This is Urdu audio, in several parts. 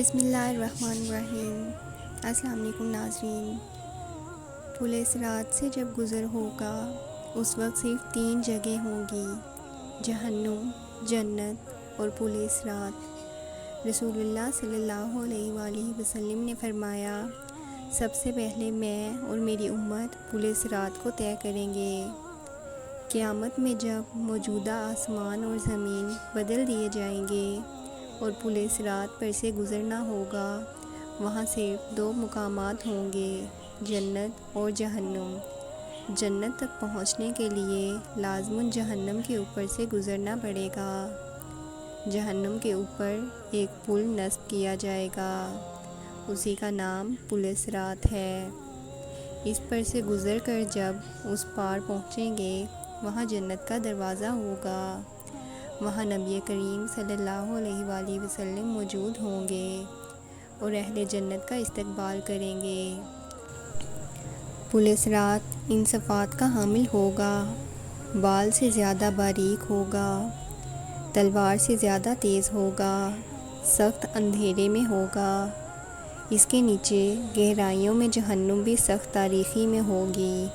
بسم اللہ الرحمن الرحیم۔ السلام علیکم ناظرین۔ پل صراط سے جب گزر ہوگا اس وقت صرف 3 جگہ ہوں گی، جہنم، جنت اور پل صراط۔ رسول اللہ صلی اللہ علیہ وآلہ وسلم نے فرمایا، سب سے پہلے میں اور میری امت پل صراط کو طے کریں گے۔ قیامت میں جب موجودہ آسمان اور زمین بدل دیے جائیں گے اور پل صراط پر سے گزرنا ہوگا، وہاں صرف 2 مقامات ہوں گے، جنت اور جہنم۔ جنت تک پہنچنے کے لیے لازماً جہنم کے اوپر سے گزرنا پڑے گا۔ جہنم کے اوپر ایک پل نصب کیا جائے گا، اسی کا نام پل صراط ہے۔ اس پر سے گزر کر جب اس پار پہنچیں گے، وہاں جنت کا دروازہ ہوگا، وہاں نبی کریم صلی اللہ علیہ وآلہ وسلم موجود ہوں گے اور اہل جنت کا استقبال کریں گے۔ پل صراط ان صفات کا حامل ہوگا، بال سے زیادہ باریک ہوگا، تلوار سے زیادہ تیز ہوگا، سخت اندھیرے میں ہوگا۔ اس کے نیچے گہرائیوں میں جہنم بھی سخت تاریکی میں ہوگی،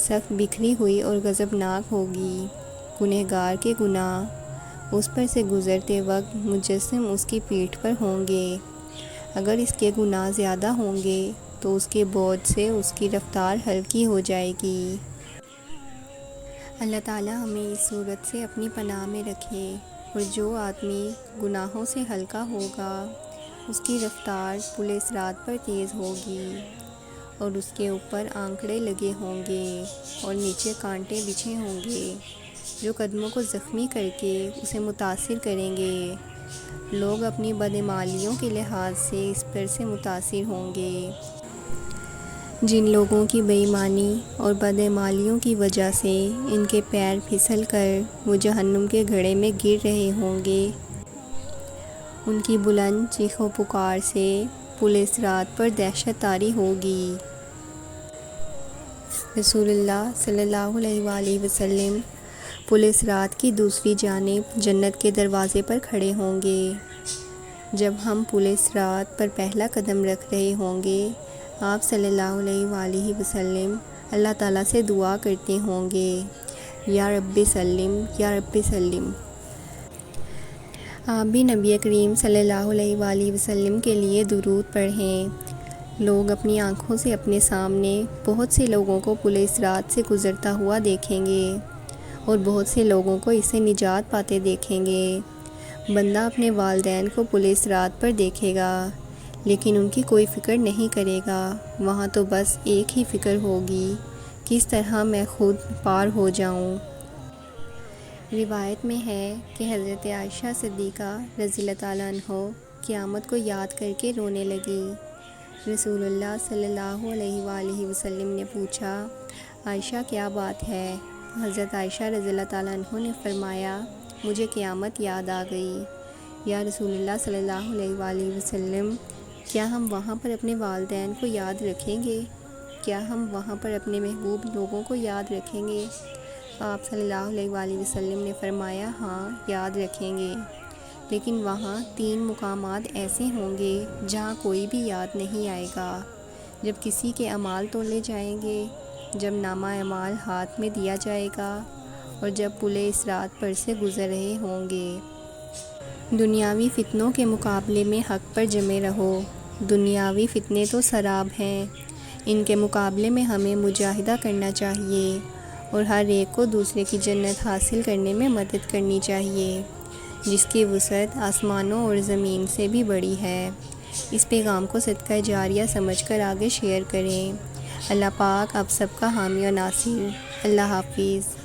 سخت بکھری ہوئی اور غضبناک ہوگی۔ گنہگار کے گناہ اس پر سے گزرتے وقت مجسم اس کی پیٹھ پر ہوں گے۔ اگر اس کے گناہ زیادہ ہوں گے تو اس کے بوجھ سے اس کی رفتار ہلکی ہو جائے گی۔ اللہ تعالی ہمیں اس صورت سے اپنی پناہ میں رکھے۔ اور جو آدمی گناہوں سے ہلکا ہوگا اس کی رفتار پل صراط پر تیز ہوگی اور اس کے اوپر آنکڑے لگے ہوں گے اور نیچے کانٹے بچھے ہوں گے جو قدموں کو زخمی کر کے اسے متاثر کریں گے۔ لوگ اپنی بدعمالیوں کے لحاظ سے اس پر سے متاثر ہوں گے۔ جن لوگوں کی بے ایمانی اور بدعمالیوں کی وجہ سے ان کے پیر پھسل کر وہ جہنم کے گڑھے میں گر رہے ہوں گے، ان کی بلند چیخ و پکار سے پل صراط پر دہشت طاری ہوگی۔ رسول اللہ صلی اللہ علیہ وآلہ وسلم پل صراط کی دوسری جانب جنت کے دروازے پر کھڑے ہوں گے۔ جب ہم پل صراط پر پہلا قدم رکھ رہے ہوں گے، آپ صلی اللہ علیہ وآلہ وسلم اللہ تعالیٰ سے دعا کرتے ہوں گے، یا رب سلم، یا رب سلم۔ آپ بھی نبی کریم صلی اللہ علیہ وآلہ وسلم کے لیے درود پڑھیں۔ لوگ اپنی آنکھوں سے اپنے سامنے بہت سے لوگوں کو پل صراط سے گزرتا ہوا دیکھیں گے اور بہت سے لوگوں کو اس سے نجات پاتے دیکھیں گے۔ بندہ اپنے والدین کو پل صراط پر دیکھے گا لیکن ان کی کوئی فکر نہیں کرے گا، وہاں تو بس ایک ہی فکر ہوگی، کس طرح میں خود پار ہو جاؤں۔ روایت میں ہے کہ حضرت عائشہ صدیقہ رضی اللہ تعالیٰ عنہ قیامت کو یاد کر کے رونے لگی۔ رسول اللہ صلی اللہ علیہ وآلہ وسلم نے پوچھا، عائشہ کیا بات ہے؟ حضرت عائشہ رضی اللہ تعالیٰ عنہ نے فرمایا، مجھے قیامت یاد آ گئی۔ یا رسول اللہ صلی اللہ علیہ وآلہ وسلم، کیا ہم وہاں پر اپنے والدین کو یاد رکھیں گے؟ کیا ہم وہاں پر اپنے محبوب لوگوں کو یاد رکھیں گے؟ آپ صلی اللہ علیہ وآلہ وسلم نے فرمایا، ہاں یاد رکھیں گے، لیکن وہاں 3 مقامات ایسے ہوں گے جہاں کوئی بھی یاد نہیں آئے گا۔ جب کسی کے اعمال تولے جائیں گے، جب نامہ اعمال ہاتھ میں دیا جائے گا اور جب پل صراط پر سے گزر رہے ہوں گے۔ دنیاوی فتنوں کے مقابلے میں حق پر جمے رہو۔ دنیاوی فتنے تو سراب ہیں، ان کے مقابلے میں ہمیں مجاہدہ کرنا چاہیے اور ہر ایک کو دوسرے کی جنت حاصل کرنے میں مدد کرنی چاہیے، جس کی وسعت آسمانوں اور زمین سے بھی بڑی ہے۔ اس پیغام کو صدقہ جاریہ سمجھ کر آگے شیئر کریں۔ اللہ پاک آپ سب کا حامی و ناصر۔ اللہ حافظ۔